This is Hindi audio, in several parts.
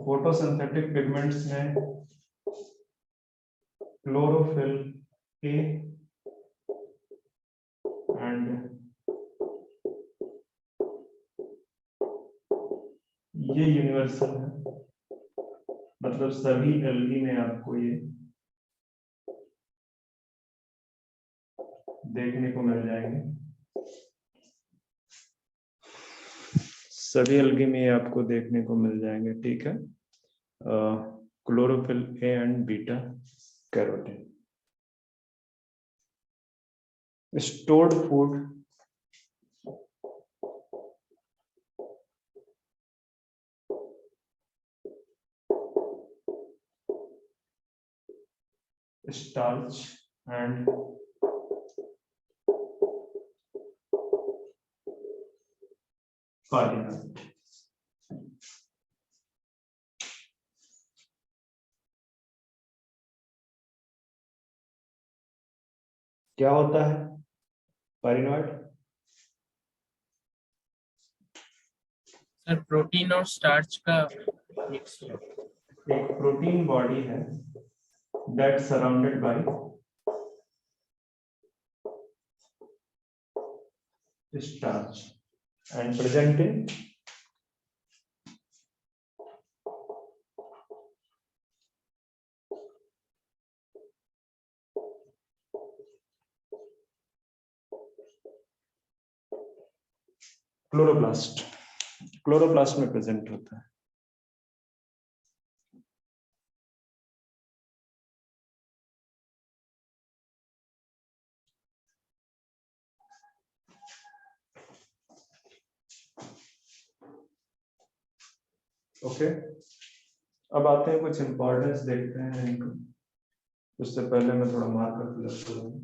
फोटोसिंथेटिक पिगमेंट्स में क्लोरोफिल ए एंड ये यूनिवर्सल है, मतलब सभी एल्गी में आपको ये देखने को मिल जाएंगे। सभी एल्गी में आपको देखने को मिल जाएंगे, ठीक है। Chlorophyll A and beta carotene. Stored food starch and farinite। क्या होता है फारिनॉइड? सर प्रोटीन और स्टार्च का मिक्स। एक प्रोटीन बॉडी है that surrounded by starch and present in chloroplast. Chloroplast में प्रेजेंट होता है। ओके, अब आते हैं कुछ इंपॉर्टेंस देखते हैं इनको। उससे पहले मैं थोड़ा मार्कर फिल करूंगा।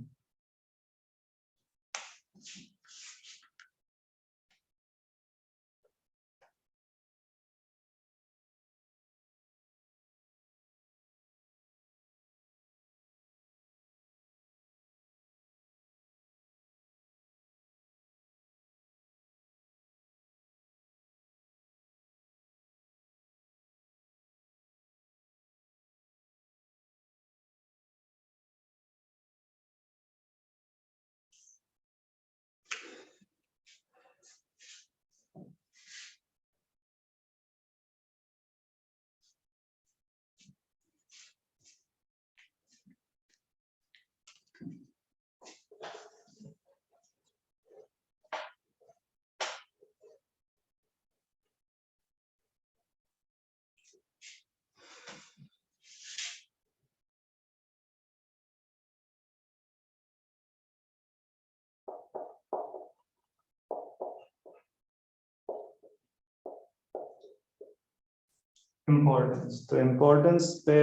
इम्पोर्टेंस, तो इम्पोर्टेंस पे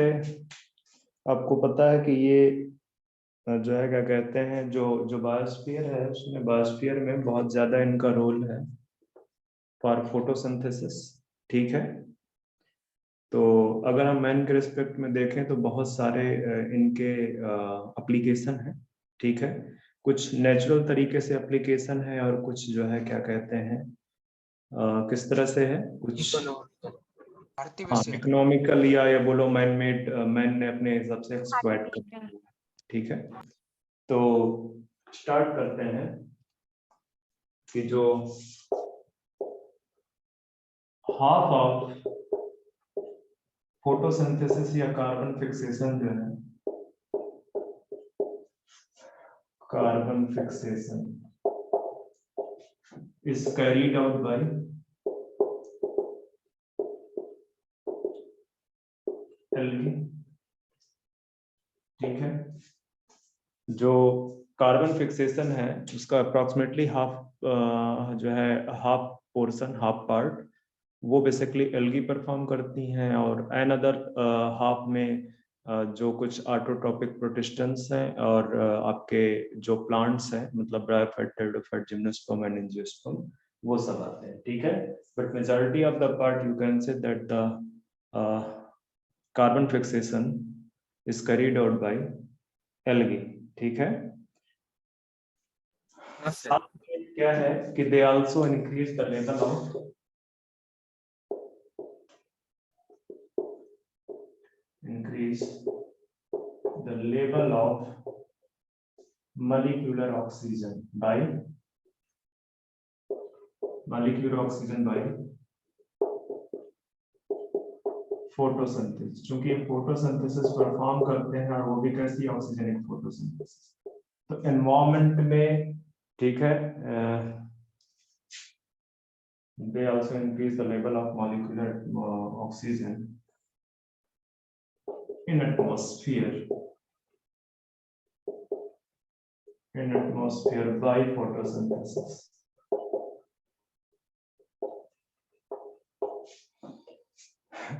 आपको पता है कि ये जो है क्या कहते हैं, जो बायोस्फीयर है उसमें, बायोस्फीयर में बहुत ज्यादा इनका रोल है फॉर फोटोसिंथेसिस, ठीक है। तो अगर हम मैन के रिस्पेक्ट में देखें तो बहुत सारे इनके एप्लीकेशन है, ठीक है। कुछ नेचुरल तरीके से एप्लीकेशन है और कुछ जो है क्या कहते हैं किस तरह से है, कुछ इकोनॉमिकल या ये बोलो मैन मेड, मैन ने अपने हिसाब से एक्सप्लॉइट कर, ठीक है। तो स्टार्ट करते हैं कि जो हाफ ऑफ फोटोसिंथेसिस या कार्बन फिक्सेशन जो है, carbon fixation is carried out by algae, ठीक है। जो कार्बन फिक्सेशन है उसका अप्रोक्सीमेटली हाफ जो है हाफ पोर्शन, हाफ पार्ट वो बेसिकली एल्गी परफॉर्म करती हैं, और एन अदर हाफ में जो कुछ ऑटोट्रोपिक प्रोटिस्टेंस हैं और आपके जो प्लांट्स हैं, मतलब bryophyte, pteridophyte, gymnosperm and angiosperm, वो सब आते हैं, ठीक है। But majority of the part you can say that the carbon fixation is carried out by algae, ठीक है। साथ में क्या है कि they also increase the level of molecular oxygen by photosynthesis, क्योंकि फोटोसिंथेसिस परफॉर्म करते हैं और वो भी कैसी ऑक्सीजनिक फोटोसिंथेसिस। तो एनवायरनमेंट में, ठीक है, they also increase the level of molecular oxygen in atmosphere by photosynthesis.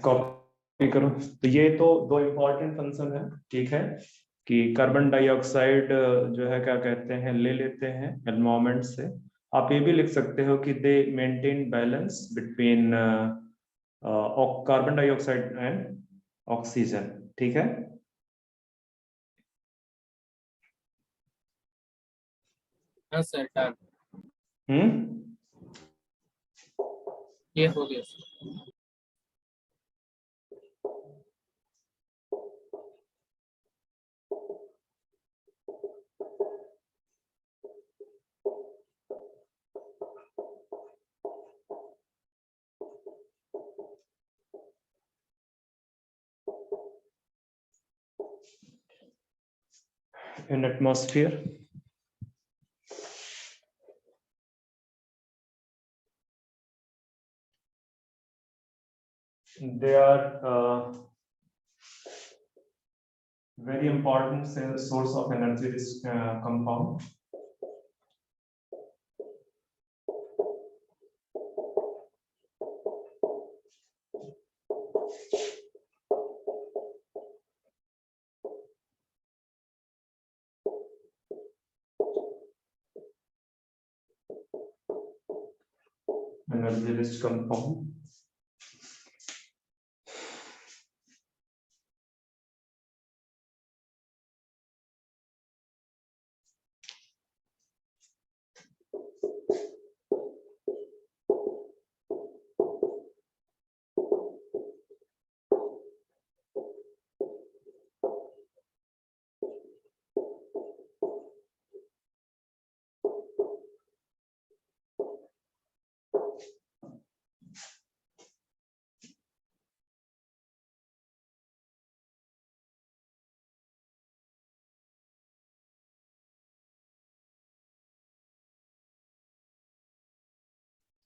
Copy करो। तो ये तो दो इंपॉर्टेंट फंक्शन है, ठीक है, कि कार्बन डाइऑक्साइड जो है क्या कहते हैं ले लेते हैं एनवायरनमेंट से। आप ये भी लिख सकते हो कि दे maintain balance between carbon dioxide and oxygen, ठीक है। हाँ सर, डन। ये हो गया sir. In atmosphere, they are very important source of energy, this compound. Energy rich compound.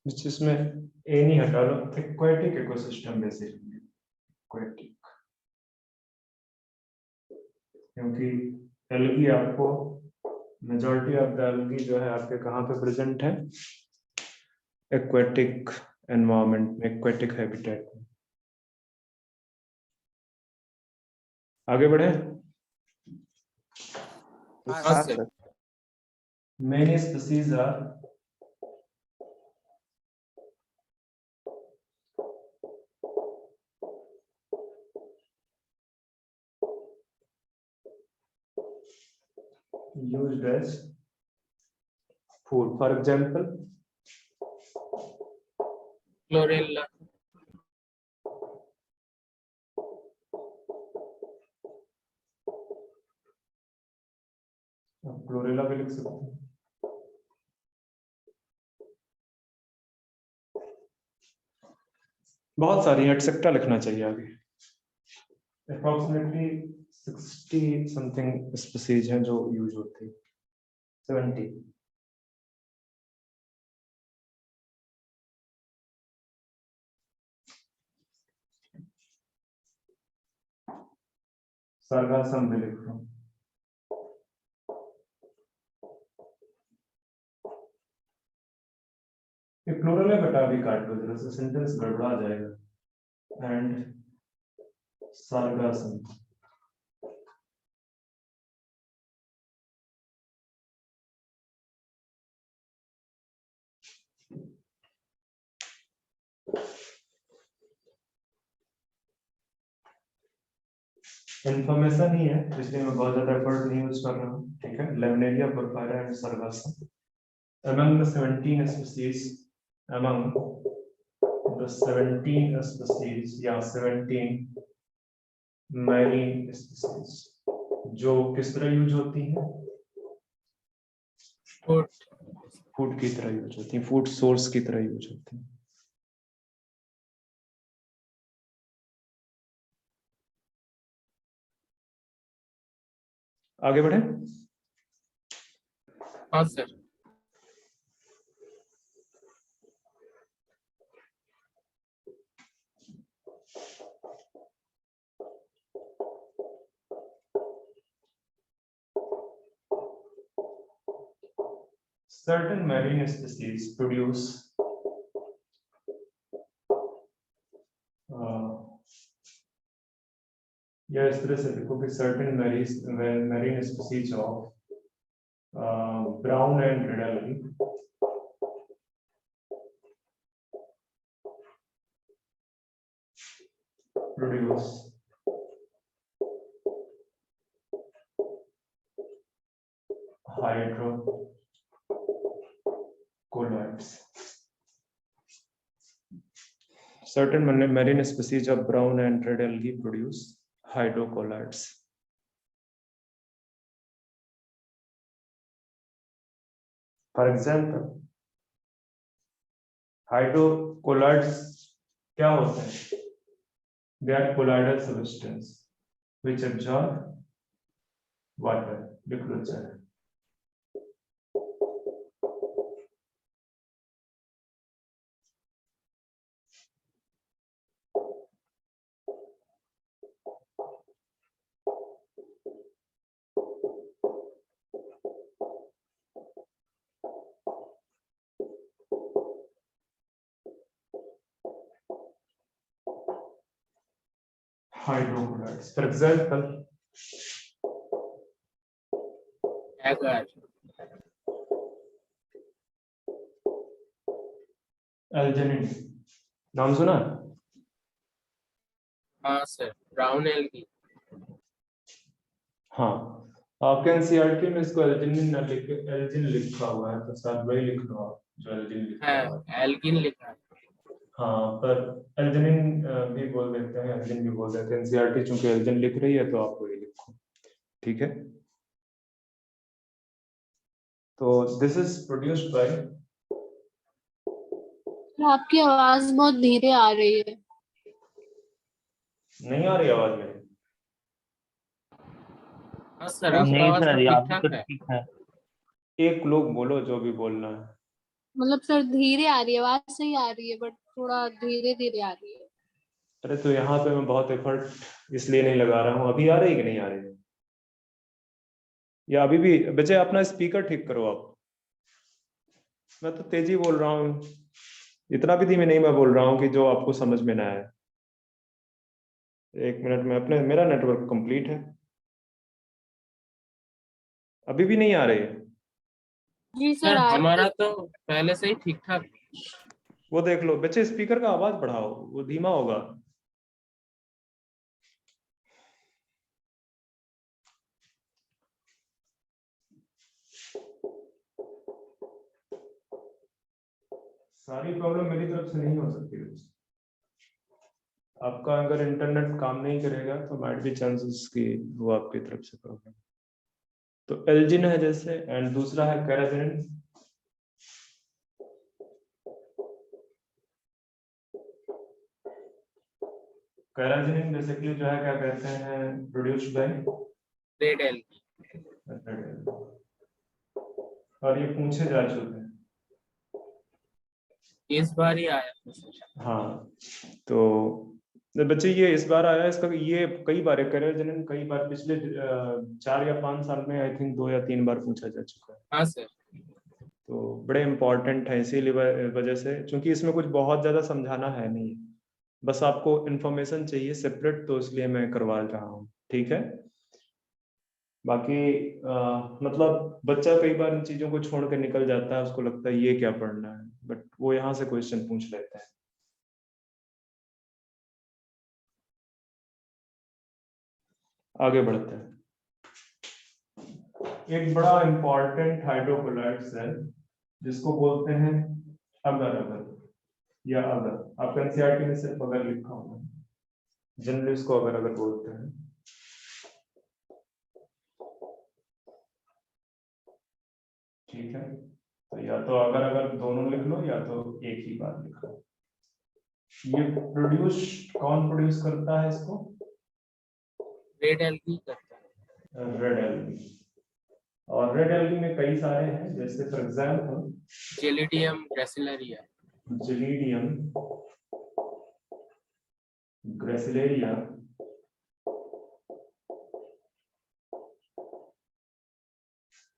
जिसमें ए नहीं हटा लो, एक्वेटिक इकोसिस्टम बेसिकली एक्वेटिक, क्योंकि एल्गी आपको मेजॉरिटी ऑफ द एल्गी जो है आपके कहाँ पे प्रेजेंट है, एक्वेटिक एनवायरनमेंट में, एक्वेटिक हैबिटेट में। आगे बढ़े। हाँ sir. Many species are used as food. For example, chlorella. Chlorella भी लिख सकते हैं। बहुत सारी एटसेट्रा लिखना चाहिए आगे। अप्रोक्सीमेटली 60 समथिंग स्पीसीज हैं जो यूज होती है, 70। sargassum भी लिख रहा हूँ। प्लूरल है बेटा, अभी काट दो जरा सा, सेंटेंस गड़बड़ा जाएगा। एंड sargassum, इंफॉर्मेशन ही है इसलिए मैं बहुत ज्यादा एफर्ट नहीं यूज कर रहा हूँ, ठीक है। Laminaria, porphyra and sargassum among the 17 species, among the 17 species या 17 marine species जो किस तरह यूज होती हैं, फूड फूड की तरह यूज होती हैं, फूड सोर्स की तरह यूज होती हैं। आगे बढ़े। हाँ sir. Certain marine species produce या इस तरह से देखो कि certain marine species of brown and red algae produce hydrocolloids. Certain marine species of brown and red algae produce hydrocolloids. For example, hydrocolloids क्या होते हैं? They are colloidal substance which absorb water. लिख लो चाहे। Hydrocolloids. For example, एगर, एल्जिनिन नाम सुना? हाँ सर। ब्राउन एल्गी, हाँ, आपके एनसीईआरटी में इसको एल्जिनिन ना लिख एल्जिन लिखा हुआ है, तो साथ वही लिख लो आप जो एल्जिन लिखा है हुआ है। एल्गिन लिखा है। हाँ, पर एल्जिनिन भी बोल देते हैं, एल्जिन भी बोल देते हैं। एनसीईआरटी चूंकि एल्जिन लिख रही है तो आप वही लिखो, ठीक है। तो दिस इज प्रोड्यूस्ड बाय। आपकी आवाज बहुत धीरे आ रही है। नहीं आ रही आवाज मेरी? हाँ सर, आपका नहीं आवाज तो सर, ठीक यहाँ ठाक तो है। ठीक है। एक लोग बोलो जो भी बोलना है। मतलब सर धीरे आ रही है, आवाज सही आ रही है बट थोड़ा धीरे धीरे आ रही है। अरे तो यहाँ पे मैं बहुत एफर्ट इसलिए नहीं लगा रहा हूँ। अभी आ रही कि नहीं आ रही? या अभी भी? बच्चे अपना स्पीकर ठीक करो आप। मैं तो तेजी बोल रहा हूँ, इतना भी धीमे नहीं मैं बोल रहा हूँ कि जो आपको समझ में ना आए। एक मिनट में अपने, मेरा नेटवर्क कंप्लीट है। अभी भी नहीं आ रही? जी सर सर आ रही हमारा है। तो पहले से ही ठीक ठाक। वो देख लो बच्चे, स्पीकर का आवाज बढ़ाओ, वो धीमा होगा। सारी प्रॉब्लम मेरी तरफ से नहीं हो सकती है। आपका अगर इंटरनेट काम नहीं करेगा तो माइट बी चांसेस कि वो आपकी तरफ से प्रॉब्लम। तो एल्जिन है जैसे, एंड दूसरा है कैराजिनिन। कैराजिनिन बेसिकली जो है क्या कहते हैं, प्रोड्यूस्ड बाय रेड एल्गी। और ये पूछे जा चुके हैं। इस बार ही आया था सर। हाँ, तो बच्चे ये इस बार आया, इसका ये कई बार है कैराजिनिन, कई बार पिछले 4 या 5 साल में आई थिंक 2 या 3 बार पूछा जा चुका है। हाँ सर। तो बड़े इंपॉर्टेंट है, इसीलिए वजह से, क्योंकि इसमें कुछ बहुत ज्यादा समझाना है नहीं, बस आपको इंफॉर्मेशन चाहिए सेपरेट, तो इसलिए मैं करवा रहा हूँ, ठीक है। बाकी मतलब बच्चा कई बार इन चीजों को छोड़ कर निकल जाता है, उसको लगता है ये क्या पढ़ना है, बट वो यहाँ से क्वेश्चन पूछ लेते हैं। आगे बढ़ते हैं। एक बड़ा इंपॉर्टेंट हाइड्रोकोलाइड्स है जिसको बोलते हैं अगर अगर, या अगर। आप एनसीईआरटी में सिर्फ अगर लिखा हुआ है, जनरली इसको अगर अगर बोलते हैं। ठीक है, तो या तो अगर अगर दोनों लिख लो या तो एक ही बार लिख लो। ये कौन प्रोड्यूस करता है इसको? रेड एल्गी करता है। Red algae. और रेड एल्गी में कई सारे हैं, जैसे for example Gelidium Gracilaria. Gelidium Gracilaria,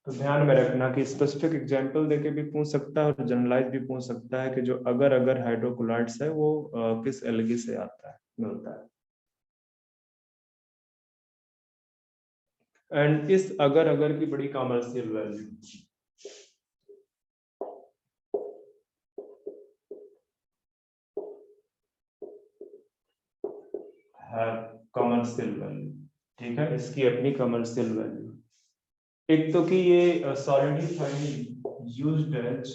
तो ध्यान में रखना कि स्पेसिफिक एग्जांपल देके भी पूछ सकता है और जनरलाइज भी पूछ सकता है कि जो अगर अगर हाइड्रोकोलाइड्स है वो किस एल्गी से आता है, मिलता है। एंड इस अगर अगर की बड़ी कॉमर्शियल वैल्यू है, कॉमर्शियल वैल्यू। ठीक है, इसकी अपनी कॉमर्शियल वैल्यू। एक तो कि ये solidifying used as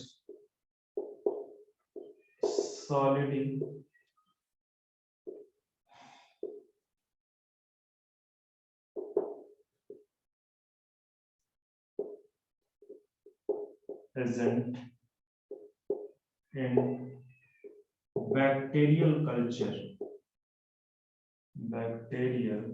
solidifier present in bacterial culture, bacterial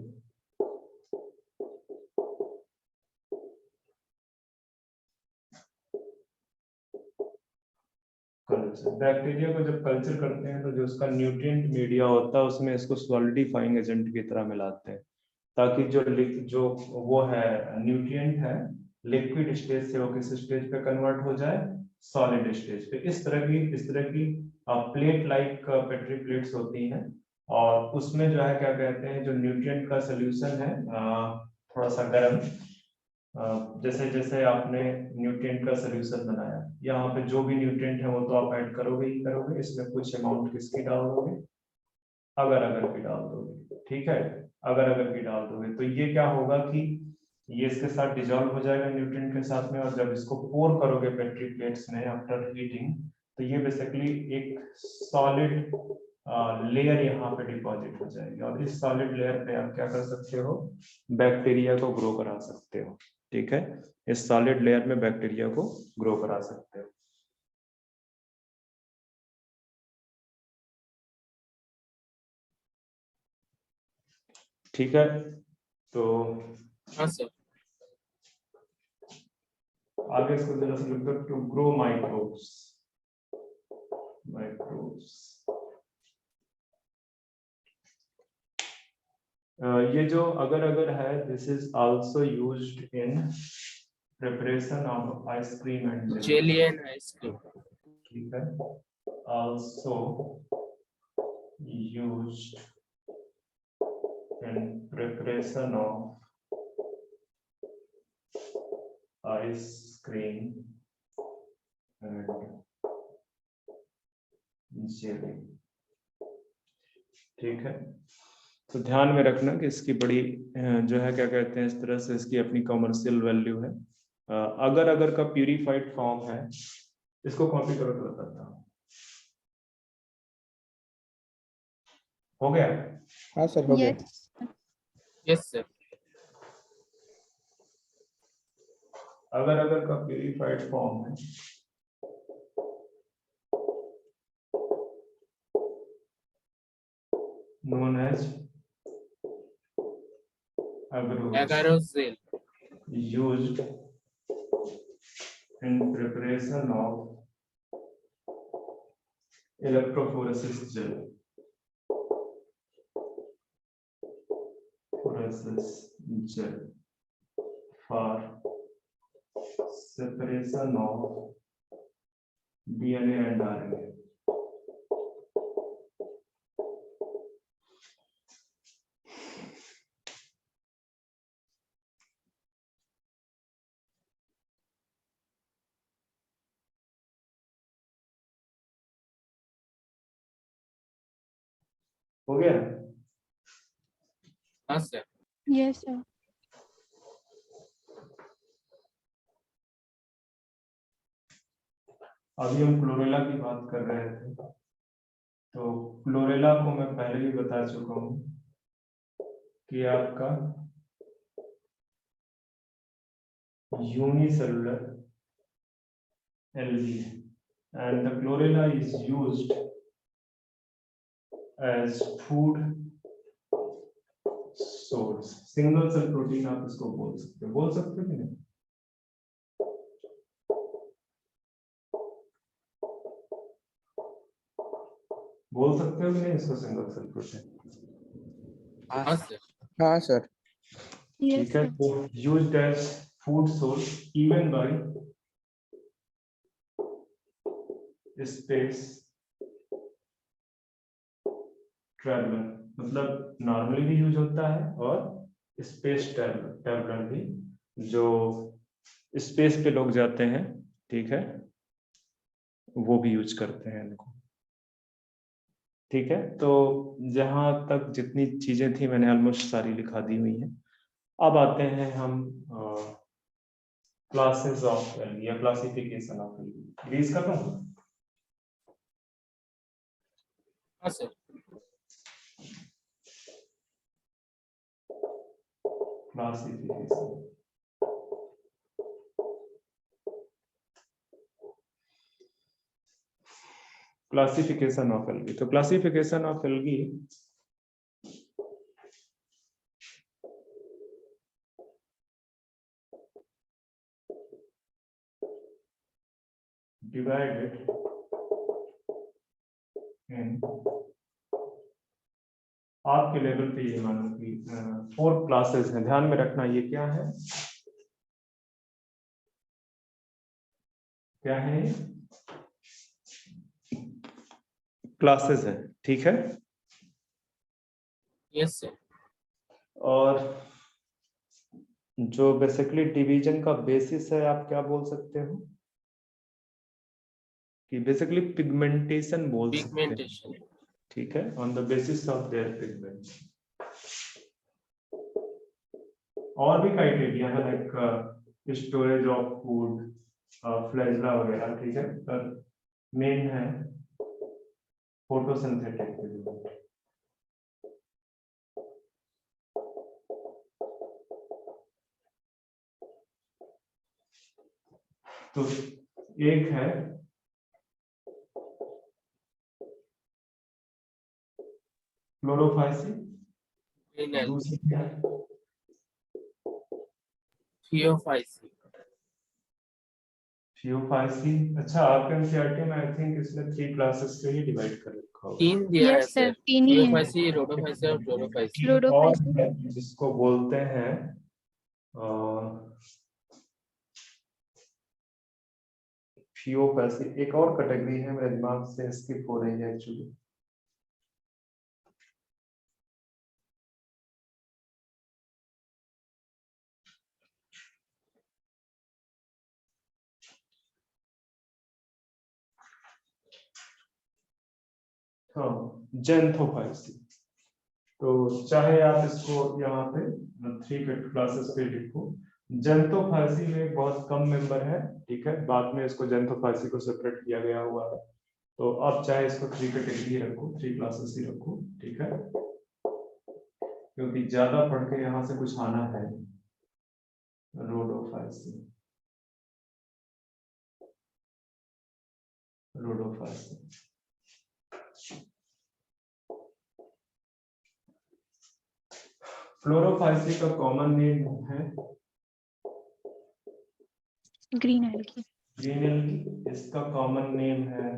culture. Bacteria को जब कल्चर करते हैं तो जो उसका न्यूट्रिएंट मीडिया होता है उसमें इसको सॉलिडिफाइंग एजेंट की तरह मिलाते हैं, ताकि जो वो है न्यूट्रिएंट है लिक्विड स्टेज से वो किस स्टेज पे कन्वर्ट हो जाए, सॉलिड स्टेज पे। इस तरह की प्लेट लाइक पेट्री प्लेट्स होती हैं, और उसमें जो है क्या कहते हैं, जो न्यूट्रिएंट का सोल्यूशन है थोड़ा सा गर्म, जैसे जैसे आपने न्यूट्रिएंट का सोल्यूशन बनाया, यहाँ पे जो भी न्यूट्रिएंट है वो तो आप ऐड करोगे ही करोगे, इसमें कुछ अमाउंट किसकी डाल दोगे, अगर अगर की डाल दोगे। ठीक है, अगर अगर की डाल दोगे तो ये क्या होगा कि ये इसके साथ डिजॉल्व हो जाएगा न्यूट्रिएंट के साथ में, और जब इसको पोर करोगे पेट्री प्लेट्स में आफ्टर हीटिंग, तो ये बेसिकली एक सॉलिड लेयर यहाँ पे डिपॉजिट हो जाएगी, और इस सॉलिड लेयर पे आप क्या कर सकते हो, बैक्टीरिया को ग्रो करा सकते हो। ठीक है, इस सॉलिड लेयर में बैक्टीरिया को ग्रो करा सकते हो। ठीक है, तो हाँ सर। आगे इसको जरा सा लिख दो, टू ग्रो माइक्रोब्स, ये जो अगर है, this is also used in preparation of ice cream and jelly. Jelly and ice cream. ठीक है, also used in preparation of ice cream and jelly. ठीक है, तो ध्यान में रखना कि इसकी बड़ी जो है क्या कहते हैं, इस तरह से इसकी अपनी कमर्शियल वैल्यू है। अगर का प्यूरिफाइड फॉर्म है, इसको कॉपी करो तो बताता हूँ। हो गया? हाँ सर, हो गया। Yes sir. अगर का प्यूरिफाइड फॉर्म है, known as एगारोजेल used in preparation of electrophoresis gel, for separation of DNA and RNA। हो गया? हाँ सर। Yes sir. अभी हम क्लोरेला की बात कर रहे थे, तो क्लोरेला को मैं पहले भी बता चुका हूं कि आपका unicellular Algae, and the chlorella is used as food source. Single cell protein आप इसको बोल सकते हो कि नहीं? बोल सकते हो कि नहीं इसको सिंगल सेल प्रोटीन? हाँ सर। हाँ सर। Yes, ठीक है, तो used as food source even by space traveller, मतलब नॉर्मली भी यूज होता है और स्पेस ट्रैवलर भी, जो स्पेस पे लोग जाते हैं, ठीक है, वो भी यूज करते हैं इनको। ठीक है, तो जहां तक जितनी चीजें थी मैंने ऑलमोस्ट सारी लिखा दी हुई हैं। अब आते हैं हम क्लासेस ऑफ एल्गी या क्लासिफिकेशन ऑफ एल्गी। रीज कर दूं? हाँ सर। Classification, classification of algae. तो classification of algae divided in, आपके लेवल पे ये मानो कि 4 क्लासेस हैं। ध्यान में रखना ये क्या है, क्या है, क्लासेस है, ठीक है। Yes sir. और जो बेसिकली डिवीजन का बेसिस है, आप क्या बोल सकते हो कि बेसिकली पिगमेंटेशन बोल सकते हैं, पिगमेंटेशन। ठीक है, on the basis of their pigment. और भी क्राइटेरिया है like storage of food, flagella वगैरह, ठीक है, पर मेन है फोटोसिंथेटिक पिगमेंट। तो एक है क्लोरोफाइसिन, दूसरी क्या है? थियोफाइसिन। थियोफाइसिन। अच्छा, आपके एनसीईआरटी में आई थिंक इसमें 3 क्लासेस पे ही डिवाइड कर रखा होगा। 3 दिया है yes sir, सर। 3 ही है। थियोफाइसिन, रोडोफाइसिन और क्लोरोफाइसिन। और फ्लोरोफाइसिन। है जिसको बोलते हैं थियोफाइसिन। एक और कैटेगरी है, मेरे दिमाग से स्किप हो रही है एक्चुअली। हाँ, जेंथोफाइसिन। तो चाहे आप इसको यहाँ पे 3 क्लासेस पे लिखो। जेंथोफाइसी में बहुत कम मेंबर है, ठीक है, बाद में इसको जेंथोफाइसी को सेपरेट किया गया हुआ है। तो अब चाहे इसको 3 कैटेगरी रखो, 3 क्लासेस ही रखो, ठीक है, क्योंकि ज्यादा पढ़ के यहाँ से कुछ आना है। रोडोफाइसी, रोडोफाइसी, फ्लोरोफाइसी का कॉमन नेम है ग्रीन एल्गी। Green algae. इसका कॉमन नेम है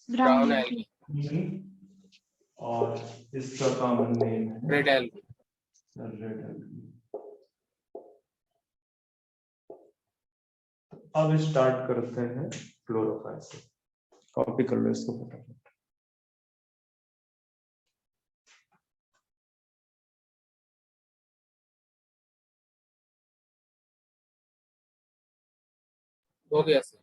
ब्राउन ब्राउन एल्गी। एल्गी। और इसका कॉमन नेम है रेड एल्गी। Red algae. अब स्टार्ट करते हैं फ्लोरोफाइसी। कॉपी कर लो इसको फटाफट। हो गया सर।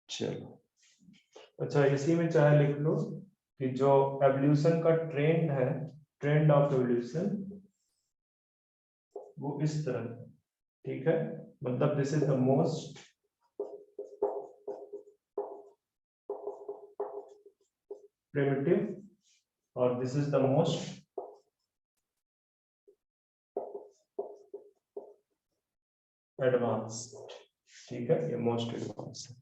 चलो, अच्छा, इसी में चाहे लिख लो कि जो एवोल्यूशन का ट्रेंड है, ट्रेंड ऑफ एवोल्यूशन, वो इस तरह है, ठीक है, मतलब this is the most primitive और this is the most advanced, ठीक है, ये मोस्ट एडवांस है।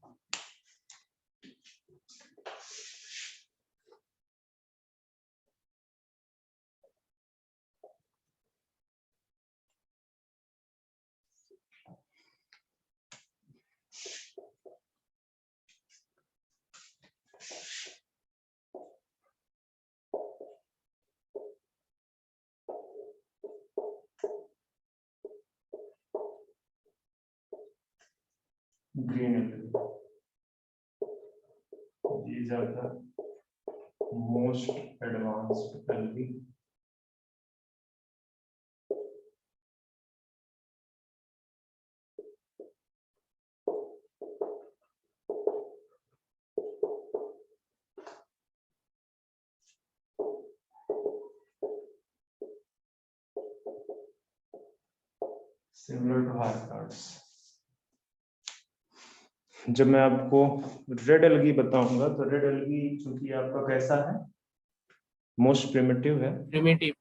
Green these are the most advanced algae. Similar to hard cards. जब मैं आपको रेड एल्गी बताऊंगा तो रेड एल्गी चूंकि आपका कैसा है, मोस्ट प्रिमिटिव है, प्रिमिटिव,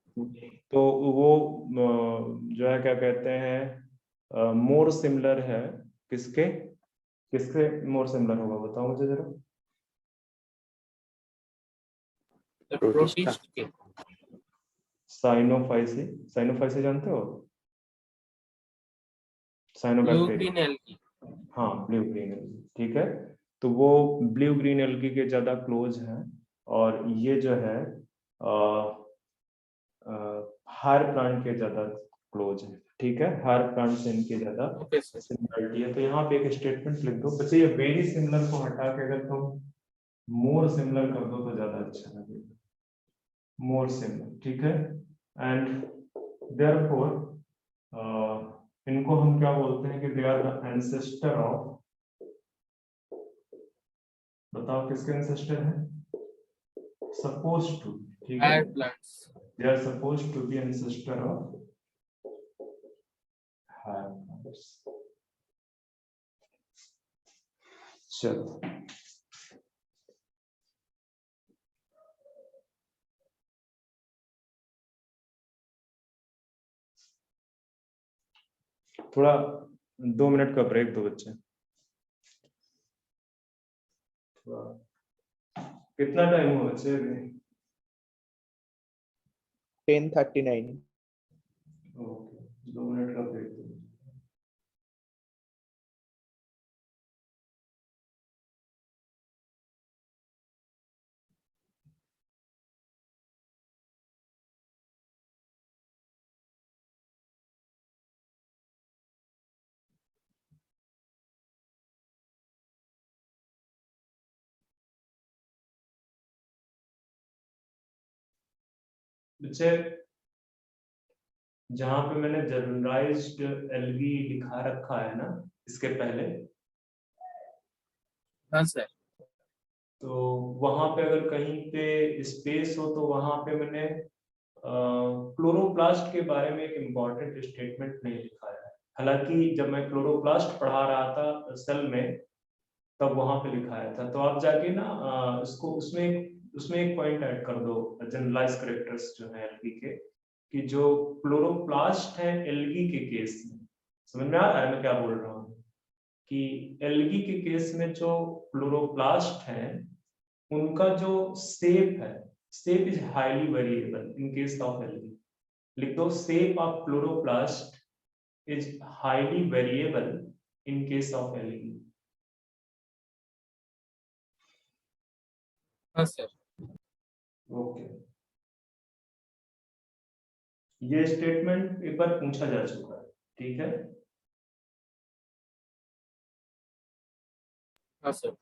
तो वो जो है क्या कहते हैं, मोर सिमिलर है किसके किसके मोर सिमिलर होगा, बताओ मुझे जरा। प्रोटिस्ट के, साइनोफाइसी, साइनोफाइसी जानते हो, ब्लू साइनोबैक्टीरिया, ग्रीन एल्गी, हाँ ब्लू ग्रीन एल्गी, ठीक है, तो वो ब्लू ग्रीन एल्गी के ज्यादा क्लोज हैं, और ये जो है हायर प्लांट के ज्यादा क्लोज है, ठीक है, हायर प्लांट से इनके ज्यादा ओके सर, सिमिलरिटी है। तो यहाँ पे एक स्टेटमेंट लिख दो बच्चे, ये वेरी सिमिलर को हटा के अगर तुम मोर सिमिलर कर दो तो ज्यादा अच्छा लगेगा, मोर सिमिलर, ठीक है, एंड देयरफॉर इनको हम क्या बोलते हैं कि they are the ancestor of, बताओ किसके एंसेस्टर हैं, सपोज टू, ठीक है, higher plants, they are supposed to be ancestor of higher plants. चलो थोड़ा 2 मिनट का ब्रेक दो बच्चे, कितना टाइम हुआ बच्चे अभी? 10:39. ओके, 2 मिनट का ब्रेक दो। बच्चे जहां पे मैंने जनरलाइज्ड एल्गी लिखा रखा है ना इसके पहले, हाँ सर, तो वहां पे अगर कहीं पे स्पेस हो तो वहां पे मैंने क्लोरोप्लास्ट के बारे में एक इम्पॉर्टेंट स्टेटमेंट नहीं लिखा है। हालांकि जब मैं क्लोरोप्लास्ट पढ़ा रहा था सेल में तब वहां पे लिखाया था, तो आप जाके ना इसको उसमें एक पॉइंट ऐड कर दो, जनरलाइज कैरेक्टर्स जो है एल्गी के, कि जो क्लोरोप्लास्ट है एल्गी के केस में, समझ में आ रहा है मैं क्या बोल रहा हूँ, कि एल्गी के केस में जो क्लोरोप्लास्ट है उनका जो शेप है, shape is highly variable in case of algae, लिख दो shape of chloroplast is highly variable in case of algae. हाँ सर, ओके, ये स्टेटमेंट एक बार पूछा जा चुका है, ठीक है, हाँ सर।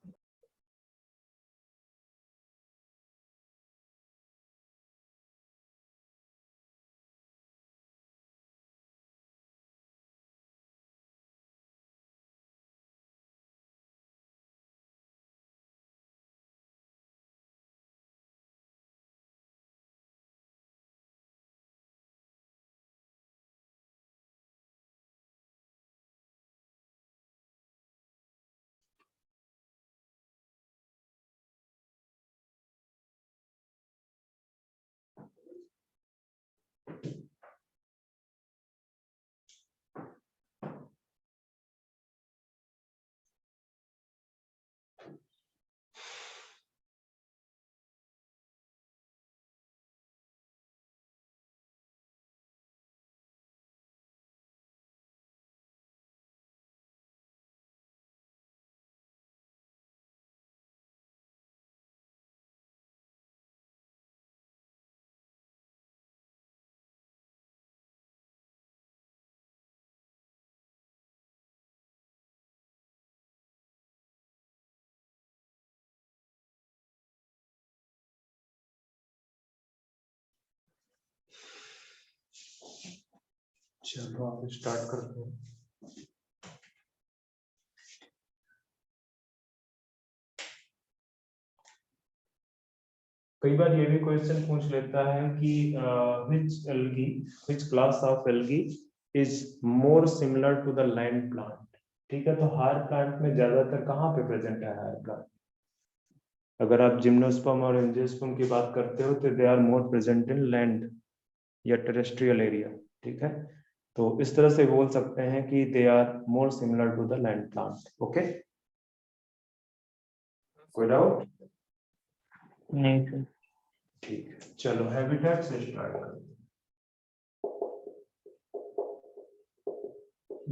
चलो आप स्टार्ट करते हैं। कई बार ये भी क्वेश्चन पूछ लेता है कि which class of algae is more similar to the land plant। ठीक है, तो हायर प्लांट में ज्यादातर कहाँ पे प्रेजेंट है हायर प्लांट? अगर आप जिम्नोस्पर्म और एंजियोस्पर्म की बात करते हो तो they are more present in land या टेरेस्ट्रियल एरिया। ठीक है, तो इस तरह से बोल सकते हैं कि they are more similar to the land plant. Okay, कोई डाउट? नहीं सर। ठीक है, चलो हैबिटेट से स्टार्ट करते हैं।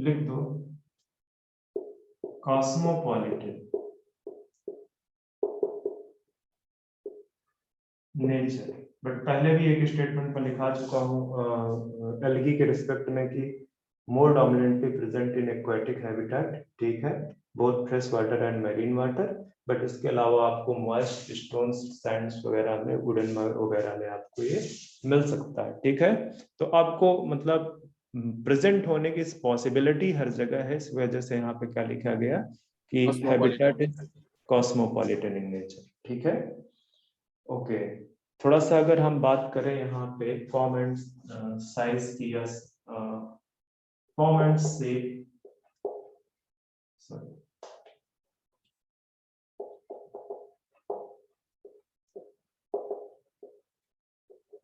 लिख दो कॉस्मोपॉलिटन नेचर। बट पहले भी एक स्टेटमेंट में लिखा चुका हूँ एल्गी के रिस्पेक्ट में कि more dominantly present in aquatic habitat. ठीक है, both fresh water and marine water. But इसके अलावा आपको मॉइस्ट स्टोन्स सैंड्स वगैरह में, वुडन वगैरह में आपको ये मिल सकता है। ठीक है, तो आपको मतलब प्रेजेंट होने की पॉसिबिलिटी हर जगह है, इस वजह से यहाँ पे क्या लिखा गया कि habitat is cosmopolitan in nature. ठीक है, ओके। थोड़ा सा अगर हम बात करें यहाँ पे फॉर्म एंड साइज की या form and shape, sorry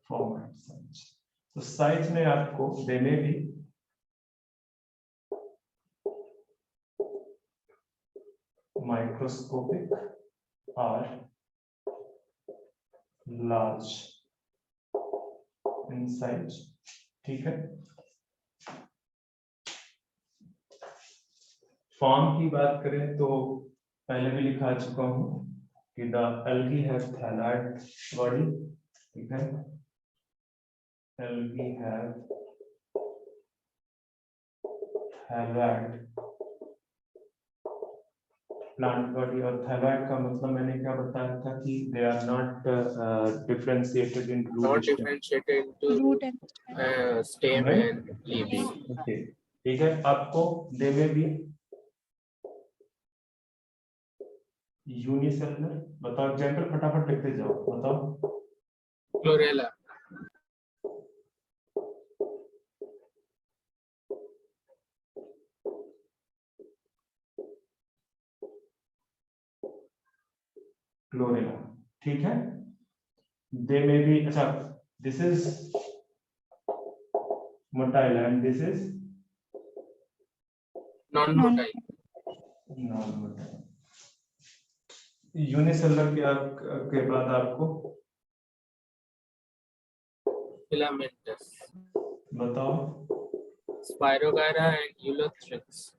form and size, तो साइज में आपको दे में भी माइक्रोस्कोपिक और लार्ज इन साइज। ठीक है, फॉर्म की बात करें तो पहले भी लिखा चुका हूं कि the algae have thalloid body. ठीक है, algae have thalloid plant body. और थैलाइड का मतलब मैंने क्या बताया था कि they are not differentiated in Not differentiated into root and stem and leaves. Okay, ठीक है, आपको दे में भी यूनिसेलुलर। बताओ एग्जांपल, फटाफट लिखते जाओ, बताओ। Chlorella. क्लोरेला। ठीक है, दे में भी, अच्छा this is motile and this is Non-motile. Non motile. Unicellular के बाद आपको Filamentous. बताओ। Spirogyra and Ulothrix.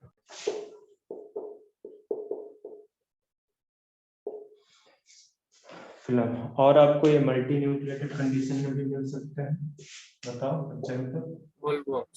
फिलहाल और आपको ये मल्टी न्यूक्लिएटेड कंडीशन में भी मिल सकते हैं, बताओ एग्जांपल। Volvox.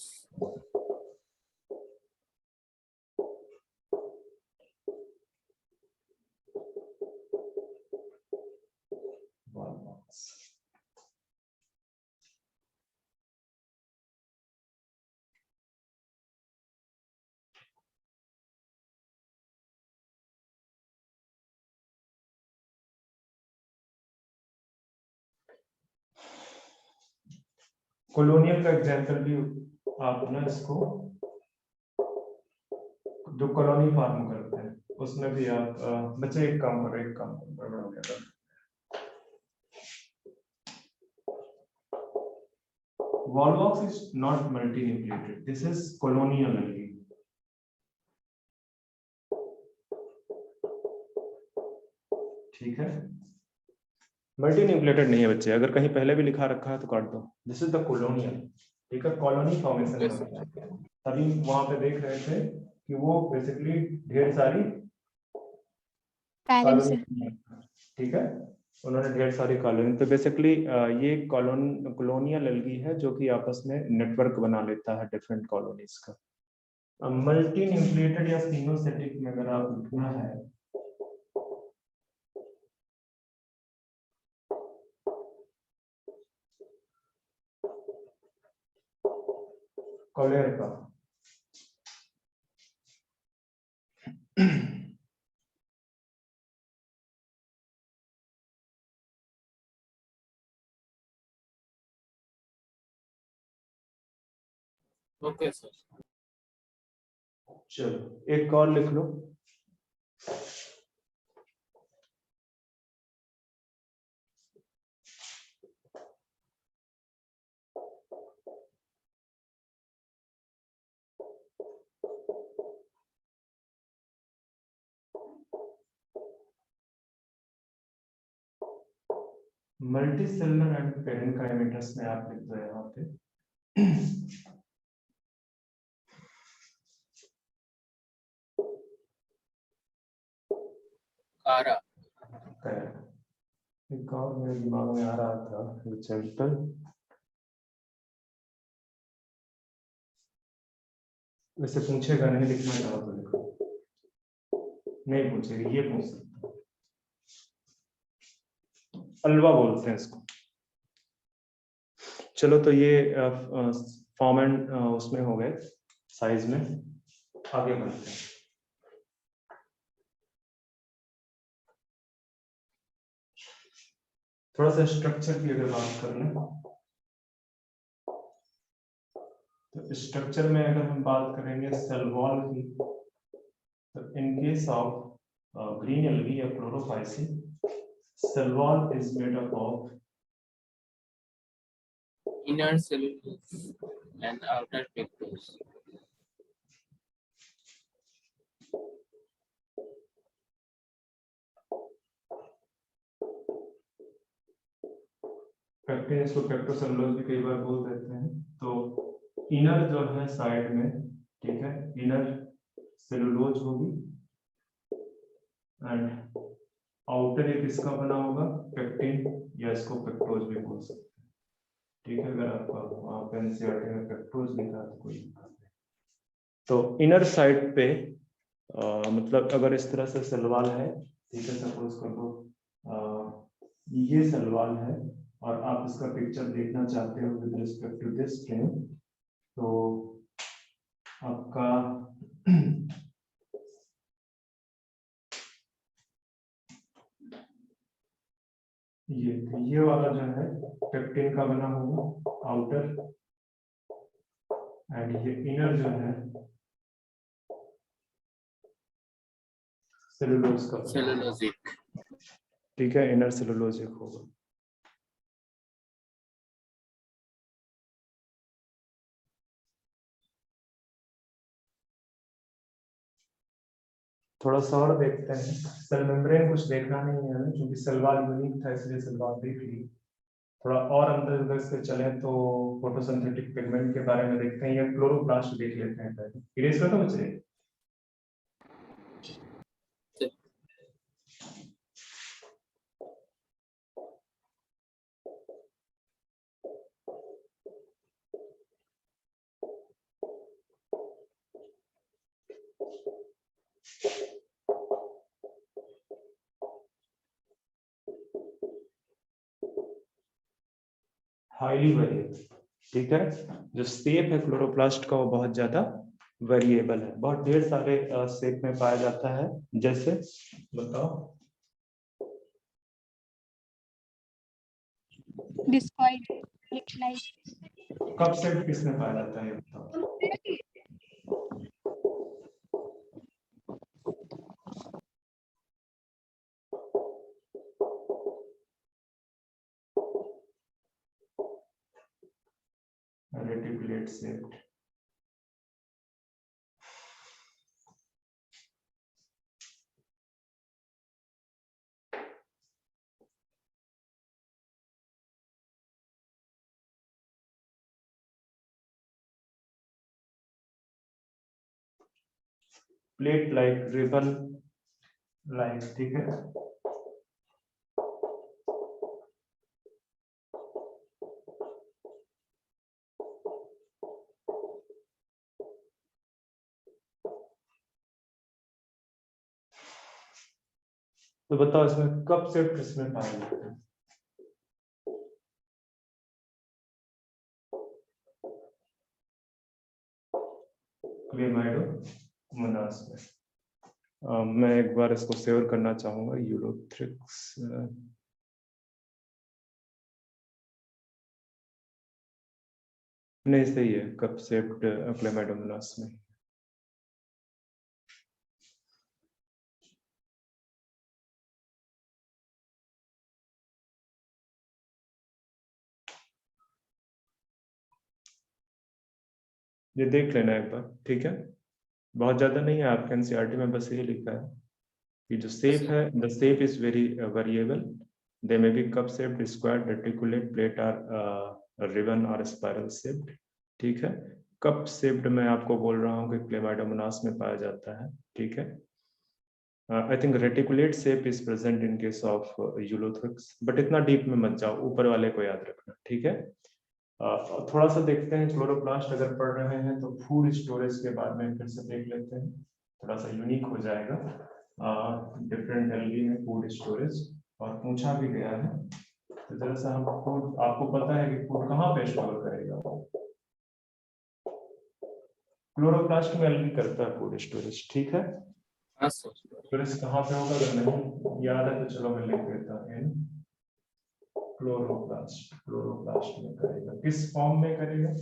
कॉलोनियल का एग्जांपल भी आप ना इसको, जो कॉलोनी फार्म करते हैं उसमें भी आप बच्चे एक काम करो, एक काम करो, Volvox is not multinucleated. This is colonial algae. ठीक है, मल्टीन्यूक्लिएटेड नहीं है बच्चे, अगर कहीं पहले भी लिखा रखा है तो काट दो। This is the colonial. ठीक है, कॉलोनी फॉर्मेशन Yes, तभी वहां पे देख रहे थे कि वो बेसिकली ढेर सारी parents कॉलोनी, ठीक है, उन्होंने ढेर सारी कॉलोनी, तो बेसिकली ये कॉलोनियल एल्गी है जो कि आपस में नेटवर्क बना लेता है डिफरेंट कॉलोनीज का। मल्टी न्यूक्लिएटेड या सिनोसेटिक में अगर आप लिखना है कॉलेर का। Okay, sir. चलो एक और लिख लो। मल्टी सेलुलर एंड पेरेन्काइमेटस में आप लिख दो यहाँ पे। Kara. एक और मेरे दिमाग में आ रहा था एग्जाम्पल, वैसे पूछेगा नहीं, लिखना चाहो तो लिखो, नहीं पूछेगा, ये पूछ सकता हूं। अलवा बोलते हैं इसको। चलो तो ये फॉर्म एंड उसमें हो गए साइज में। आगे बढ़ते हैं। थोड़ा सा स्ट्रक्चर की अगर बात कर लें तो स्ट्रक्चर में अगर हम बात करेंगे सेल वॉल की, तो in case of green algae या Chlorophyceae, cell wall is made up of Inner cellulose and outer pectose. Pectin, इसको पेक्टोसेलुलोज भी कई बार बोल देते हैं। तो इनर जो है साइड में, ठीक है, इनर सेलुलोज होगी एंड आउटर एक इसका बना होगा पेक्टिन, या इसको पेक्टोज भी बोल सकते हैं। ठीक है, अगर आपका वहां पे एनसीईआरटी में पेक्टोज लिखा तो कोई दिक्कत नहीं। तो इनर साइड पे मतलब अगर इस तरह से सलवाल है, ठीक है, सपोज कर लो ये सलवाल है और आप इसका पिक्चर देखना चाहते हो with respect to this frame, तो आपका ये वाला जो है पेक्टिन का बना होगा आउटर, एंड ये इनर जो है सेलुलोज का, Cellulosic. ठीक है, इनर सेलुलोजिक होगा। थोड़ा सा और देखते हैं। सेल मेम्ब्रेन कुछ देखना नहीं है हमें, क्योंकि सलवार यूनिक था इसलिए सलवार देख ली। थोड़ा और अंदर उधर से चले तो फोटोसिंथेटिक पिगमेंट के बारे में देखते हैं, या क्लोरोप्लास्ट देख लेते हैं पहले। इरेज कर दो बच्चे। हाईली वेरिएबल, ठीक है, जो शेप है क्लोरोप्लास्ट का वो बहुत ज्यादा वेरिएबल है, बहुत ढेर सारे शेप में पाया जाता है। जैसे बताओ, डिस्कॉइड, लाइक कप शेप किसमें पाया जाता है ये बताओ। Reticulate shape, plate like, ribbon like, ठीक है। तो बताओ इसमें कप शेप किसमें पाया जाता है। क्लेमाइडोमोनास में। मैं एक बार इसको सेव करना चाहूंगा, यूलोथ्रिक्स। नहीं, सही है, कप शेप्ड क्लेमाइडोमोनास में। ये देख लेना एक बार, ठीक है। बहुत ज्यादा नहीं है, आपके एनसीईआरटी में बस ये लिखा है कि जो शेप है, the shape is very variable, they may be cup shaped, square, reticulate, plate or ribbon और स्पाइरल शेप्ड। ठीक है, कप शेप्ड मैं आपको बोल रहा हूँ कि क्लेमाइडोमोनास में पाया जाता है। ठीक है, I think reticulate shape is present in case of Ulothrix, but इतना डीप में मत जाओ, ऊपर वाले को याद रखना। ठीक है, थोड़ा सा देखते हैं क्लोरोप्लास्ट अगर पढ़ रहे हैं तो फूड स्टोरेज के बारे में फिर से देख लेते हैं, थोड़ा सा यूनिक हो जाएगा। डिफरेंट एल्गी में फूड स्टोरेज और पूछा भी गया है, तो जरा सा हम फूड, आपको पता है कि फूड कहाँ पे स्टोर करेगा? क्लोरोप्लास्ट में एल्गी करता है फूड स्टोरेज। ठीक है, हाँ सर। स्टोरेज कहाँ पे होगा? अगर नहीं याद है तो चलो मैं लिख देता हूँ, क्लोरोप्लास्ट में करेगा। किस फॉर्म में करेगा?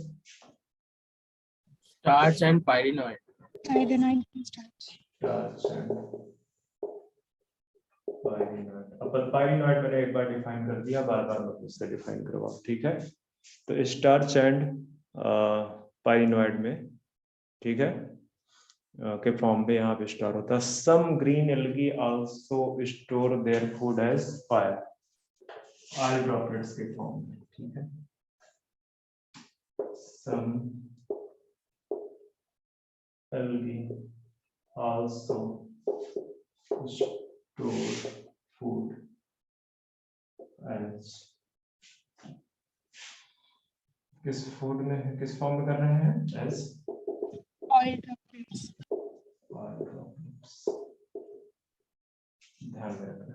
Starch and pyrenoid. Starch and pyrenoid. अब पाइरिनॉइड मैंने एक बार डिफाइन कर दिया, बार बार मैं उससे डिफाइन करवाऊं। ठीक है, तो स्टार्च एंड पाइरिनॉइड में, ठीक है, के फॉर्म में यहाँ पे स्टोर होता है। Some green algae also store their food as fire, oil droplets के फॉर्म में। ठीक है, some algae also store food as, किस फूड में, किस फॉर्म में कर रहे हैं? As oil droplets. Oil droplets, ध्यान में रखना।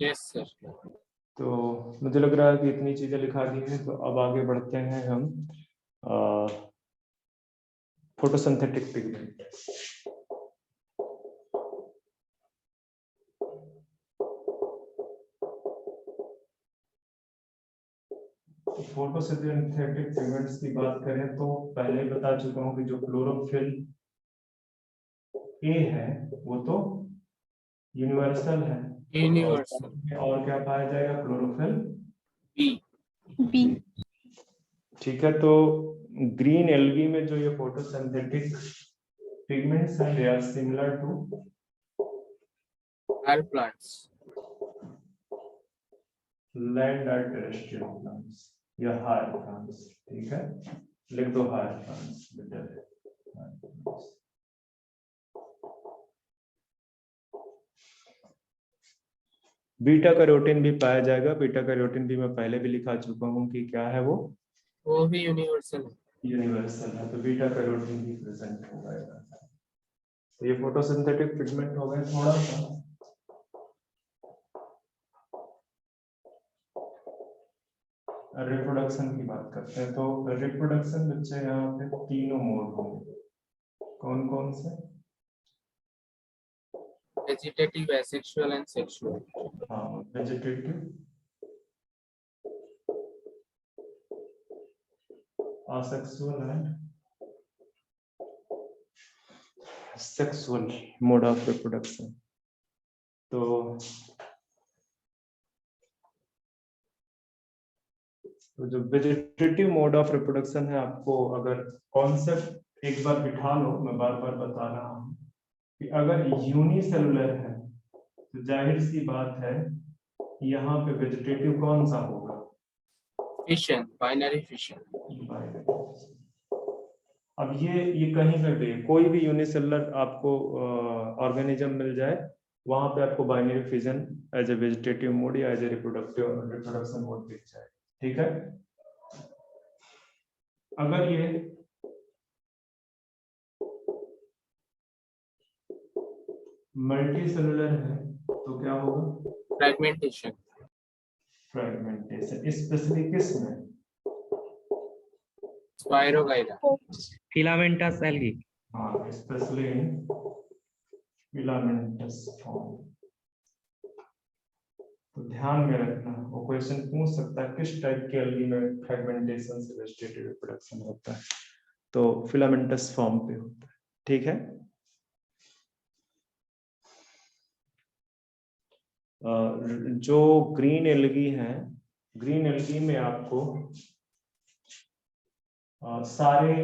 Yes sir. तो मुझे लग रहा है कि इतनी चीजें लिखा दी हैं, तो अब आगे बढ़ते हैं हम फोटोसिंथेटिक पिगमेंट। फोटोसिंथेटिक पिगमेंट्स की बात करें तो पहले बता चुका हूं कि जो क्लोरोफिल ए है वो तो यूनिवर्सल है, यूनिवर्सल। और क्या पाया जाएगा? Chlorophyll b. बी। ठीक है, तो ग्रीन एल्गी में जो ये फोटोसिंथेटिक पिगमेंट्स हैं, they are similar to higher plants. Land और टेरेस्ट्रियल प्लांट्स या हायर प्लांट्स। ठीक है, लिख दो हायर प्लांट्स बेटा। बीटा कैरोटीन भी पाया जाएगा। बीटा कैरोटीन भी मैं पहले भी लिखा चुका हूं कि क्या है वो भी यूनिवर्सल है। यूनिवर्सल है, तो बीटा कैरोटीन भी प्रेजेंट होगा। तो ये फोटोसिंथेटिक पिगमेंट हो गए। थोड़ा सा रिप्रोडक्शन की बात करते हैं, तो रिप्रोडक्शन बच्चे यहाँ पे तीनों मोड होंगे। कौन कौन से? Vegetative, asexual and sexual. हाँ, vegetative, asexual and sexual mode of reproduction। तो जो वेजिटेटिव मोड ऑफ रिप्रोडक्शन है, आपको अगर कॉन्सेप्ट एक बार बिठा लो, मैं बार बार बता रहा हूँ कि अगर यूनिसेलुलर है तो जाहिर सी बात है यहाँ पे वेजिटेटिव कौन सा होगा? Fission, binary fission. अब ये कहीं पे भी कोई भी यूनिसेलुलर आपको ऑर्गेनिज्म मिल जाए, वहां पे आपको binary fission as a vegetative mode या एज ए रिप्रोडक्शन मोड दिख जाए। ठीक है, अगर ये मल्टी सेलुलर है तो क्या होगा? फ्रेगमेंटेशन। फ्रेगमेंटेशन स्पेशली किस में? Spirogyra. Filamentous algae. हाँ, स्पेशली इन फिलामेंटस फॉर्म। तो ध्यान में रखना, वो क्वेश्चन पूछ सकता है किस टाइप के एल्गी में फ्रेगमेंटेशन से वेजिटेटिव रिप्रोडक्शन होता है, तो फिलामेंटस फॉर्म पे होता है। ठीक है। जो ग्रीन एल्गी है, ग्रीन एल्गी में आपको सारे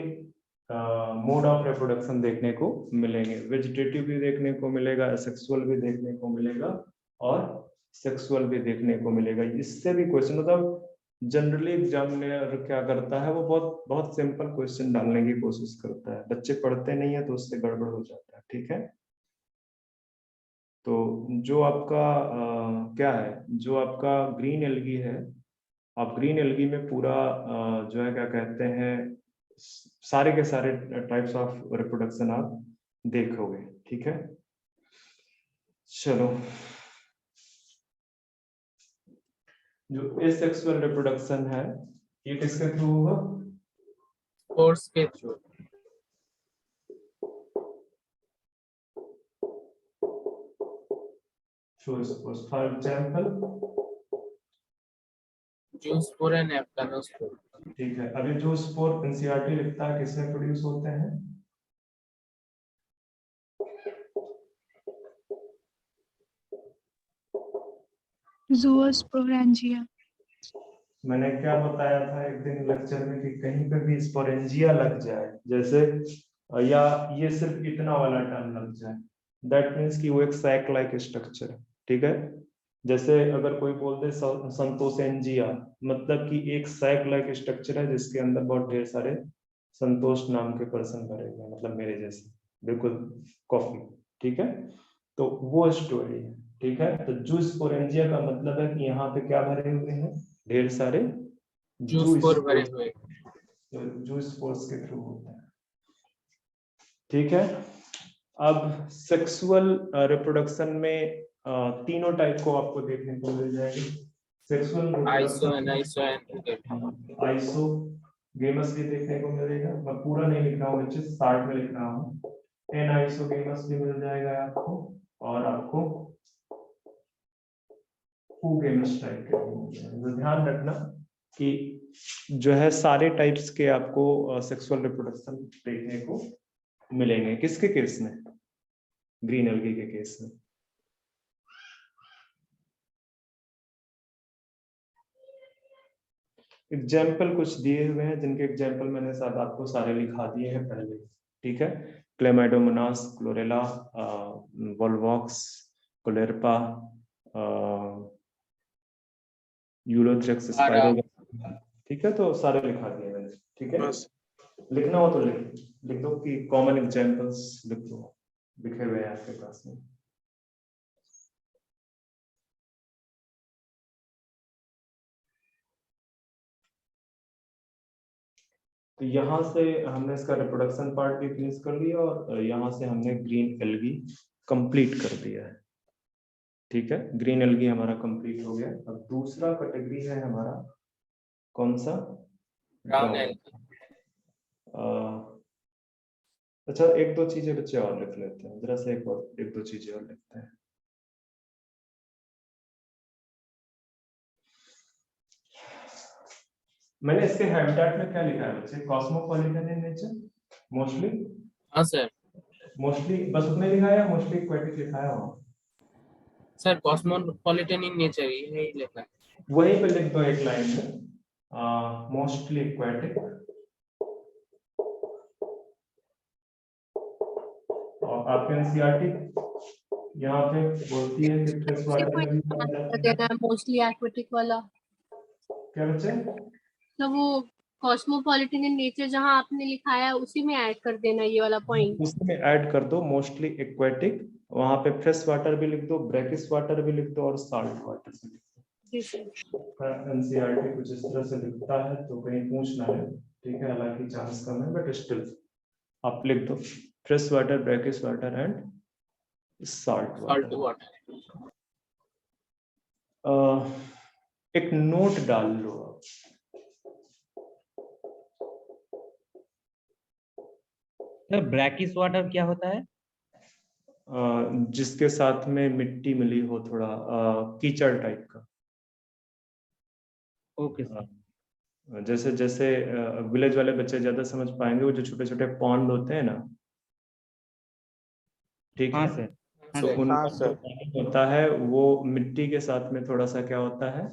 मोड ऑफ रिप्रोडक्शन देखने को मिलेंगे। वेजिटेटिव भी देखने को मिलेगा, एसेक्सुअल भी देखने को मिलेगा और सेक्सुअल भी देखने को मिलेगा। इससे भी क्वेश्चन मतलब जनरली एग्जामिनर क्या करता है, वो बहुत बहुत सिंपल क्वेश्चन डालने की कोशिश करता है। बच्चे पढ़ते नहीं है तो उससे गड़बड़ हो जाता है। ठीक है। तो जो आपका क्या है, जो आपका ग्रीन एल्गी है, आप ग्रीन एल्गी में पूरा जो है क्या कहते हैं, सारे के सारे टाइप्स ऑफ रिप्रोडक्शन आप देखोगे। ठीक है। चलो, जो एसेक्सुअल रिप्रोडक्शन है ये किसके थ्रू होगा? Spores के through. For example, Zoospore and Actinospore. ठीक है। अभी जो स्पोर एनसीईआरटी लिखता है किसमें प्रोड्यूस होते हैं? ज़ूओस्पोरेंजिया। मैंने क्या बताया था एक दिन लेक्चर में कि कहीं पे भी स्पोरेंजिया लग जाए, जैसे या ये सिर्फ इतना वाला टर्म लग जाए, दैट मीन्स कि वो एक सैक लाइक स्ट्रक्चर है। ठीक है। जैसे अगर कोई बोल दे संतोषेंजिया, मतलब कि एक सैक लाइक स्ट्रक्चर है जिसके अंदर बहुत ढेर सारे संतोष नाम के पर्सन भरे हुए हैं, मतलब मेरे जैसे बिल्कुल कॉफी। ठीक है। तो वो स्टोरी है। ठीक है। तो जूस्पोरेंजिया का मतलब है कि यहाँ पे क्या भरे हुए हैं, ढेर सारे Zoospore भरे हुए. जूस स्पोर्स के थ्रू होता है। ठीक है। अब सेक्सुअल रिप्रोडक्शन में तीनों टाइप को आपको देखने को मिल जाएगी। Sexual Iso, aniso and Ugate. Iso games भी देखने को मिलेगा। मैं पूरा नहीं लिख रहा हूँ बच्चे, स्टार्ट में लिख रहा हूँ। एन आइसो गेमस भी मिल जाएगा आपको, और आपको गेमस टाइप के भी मिल जाएंगे। तो ध्यान रखना कि जो है सारे टाइप्स के आपको सेक्सुअल रिप्रोडक्शन देखने को मिलेंगे। किसके केस में? ग्रीन एल्गी के केस में। एग्जाम्पल कुछ दिए हुए हैं, जिनके एग्जाम्पल मैंने शायद आपको सारे लिखा दिए हैं पहले। ठीक है। Chlamydomonas, Chlorella, Volvox, Caulerpa, Ulothrix Spirogyra. ठीक है। तो सारे लिखा दिए मैंने। ठीक है। लिखना हो तो लिख दो कि कॉमन एग्जाम्पल्स लिख दो, लिखे हुए हैं आपके पास में। तो यहाँ से हमने इसका रिप्रोडक्शन पार्ट भी फिनिश कर लिया, और यहाँ से हमने ग्रीन एल्गी कंप्लीट कर दिया है। ठीक है। ग्रीन एल्गी हमारा कंप्लीट हो गया। अब दूसरा कैटेगरी है हमारा कौन सा? Brown algae. अच्छा, एक दो चीजें बच्चे और लिख लेते हैं, जरा से एक दो चीजें और लिखते हैं। मैंने इसके हैबिटेट में क्या लिखा है बच्चे? Cosmopolitan in nature mostly. हाँ सर. मोस्टली बस उतने लिखा है, मोस्टली एक्वेटिक लिखा है वहाँ? सर cosmopolitan in nature यही लिखा है. वहीं पे लिख दो एक लाइन में, मोस्टली एक्वेटिक। और आपके एनसीईआरटी यहाँ पे बोलती है कि फ्रेश वाटर में भी पाया जाता है। देना मोस्टली एक्वेटिक वाला, क्या बच्चे? तो वो कॉस्मोपॉलिटन इन नेचर जहाँ आपने लिखा है उसी में ऐड कर देना ये वाला पॉइंट। उसमें ऐड कर दो मोस्टली एक्वेटिक, वहां पे फ्रेश वाटर भी लिख दो, ब्रैकिश वाटर भी लिख दो, और साल्ट वाटर भी लिख जी सर। दो। एनसीईआरटी कुछ इस तरह से लिखता है, तो कहीं पूछना है। ठीक है। हालांकि चांस कम है, बट स्टिल आप लिख दो fresh water, brackish water and salt Salt water. water. एक नोट डाल लो आप। सर ब्रैकिश वाटर क्या होता है? जिसके साथ में मिट्टी मिली हो, थोड़ा कीचड़ टाइप का। Okay sir. जैसे जैसे विलेज वाले बच्चे ज्यादा समझ पाएंगे, वो जो छोटे छोटे पॉन्ड होते हैं ना, ठीक हाँ है, सर। हाँ तो सर। उनका जो पानी होता है वो मिट्टी के साथ में थोड़ा सा क्या होता है,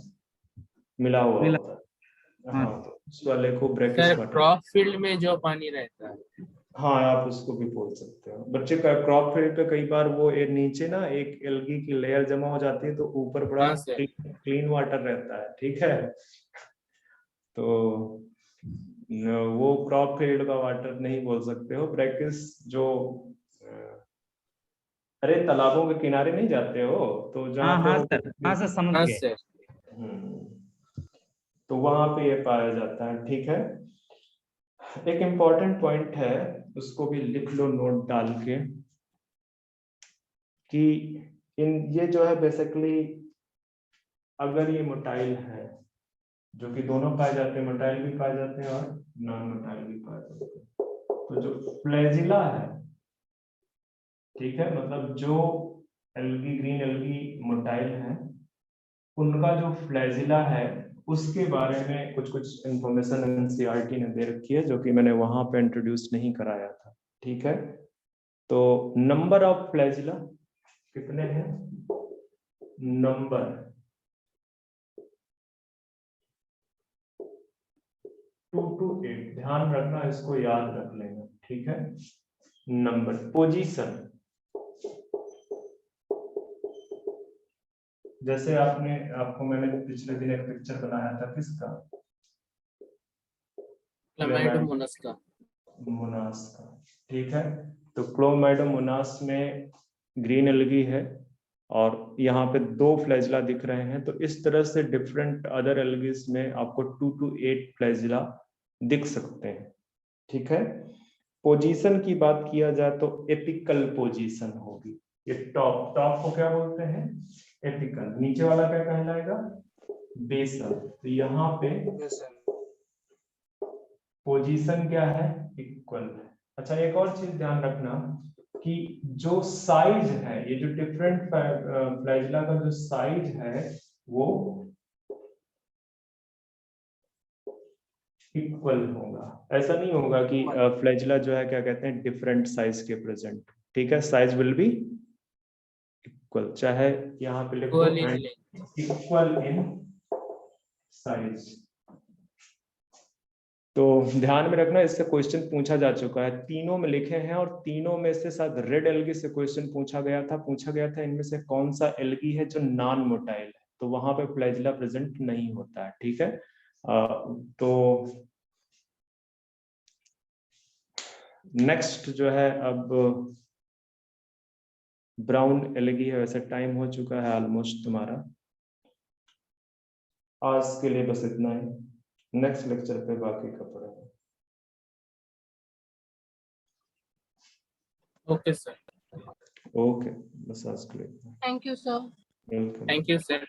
मिला हुआ मिला। होता है। हाँ हाँ, तो उस वाले को brackish sir water. Crop field में जो पानी रहता है। हाँ, आप उसको भी बोल सकते हो। बच्चे का क्रॉप फील्ड पे कई बार वो नीचे ना एक एल्गी की लेयर जमा हो जाती है, तो ऊपर बड़ा हाँ सर। क्लीन वाटर रहता है, ठीक है। तो वो क्रॉप फील्ड का वाटर नहीं बोल सकते हो। ब्रैकिश जो अरे तालाबों के किनारे नहीं जाते हो, तो जहाँ हाँ पे हाँ सर, हाँ सर समझ हाँ गए। सर। तो वहां पे ये पाया जाता है, ठीक है। एक इम्पॉर्टेंट पॉइंट है, उसको भी लिख लो नोट डाल के, कि ये जो है बेसिकली, अगर ये मोटाइल है, जो कि दोनों पाए जाते हैं, मोटाइल भी पाए जाते हैं और नॉन मोटाइल भी पाए जाते हैं, तो जो फ्लैजिला है, ठीक है, मतलब जो एल्गी, ग्रीन एल्गी मोटाइल है, उनका जो फ्लैजिला है उसके बारे में कुछ कुछ इंफॉर्मेशन एनसीईआरटी ने दे रखी है, जो कि मैंने वहां पे इंट्रोड्यूस नहीं कराया था, ठीक है। तो नंबर ऑफ फ्लैजिला कितने हैं? नंबर 2 to 8, ध्यान रखना, इसको याद रख लेना, ठीक है। नंबर, पोजीशन, जैसे आपको मैंने पिछले दिन एक पिक्चर बनाया था, किसका? क्लामाइडोमोनास का। मोनास का, ठीक है। तो क्लोमाइडोमोनास में ग्रीन एल्गी है, और यहाँ पे 2 फ्लैजिला दिख रहे हैं। तो इस तरह से डिफरेंट अदर एल्गीज में आपको 2 to 8 फ्लैजिला दिख सकते हैं, ठीक है। पोजीशन की बात किया जाए तो एपिकल पोजीशन होगी। ये टॉप टॉप को क्या बोलते हैं? एपिकल। नीचे वाला क्या कहलाएगा? बेसल। तो यहाँ पे पोजीशन क्या है? इक्वल। अच्छा, एक और चीज ध्यान रखना कि जो साइज है, ये जो डिफरेंट फ्लैजिला का जो साइज है वो इक्वल होगा। ऐसा नहीं होगा कि फ्लैजिला जो है क्या कहते हैं, डिफरेंट साइज के प्रेजेंट, ठीक है। साइज विल बी इक्वल, चाहे यहाँ पे लिखो इक्वल इन साइज। तो ध्यान में रखना, इससे क्वेश्चन पूछा जा चुका है, तीनों में लिखे हैं, और तीनों में से शायद रेड एल्गी से क्वेश्चन पूछा गया था इनमें से कौन सा एल्गी है जो नॉन मोटाइल है, तो वहां पे फ्लैजिला प्रेजेंट नहीं होता है, ठीक है। तो नेक्स्ट जो है, अब ब्राउन एल्गी है। वैसे टाइम हो चुका है ऑलमोस्ट तुम्हारा, आज के लिए बस इतना ही। नेक्स्ट लेक्चर पे बाकी का पढ़ेंगे। Okay sir. ओके, बस आज के लिए। Thank you sir. Welcome. Thank you sir.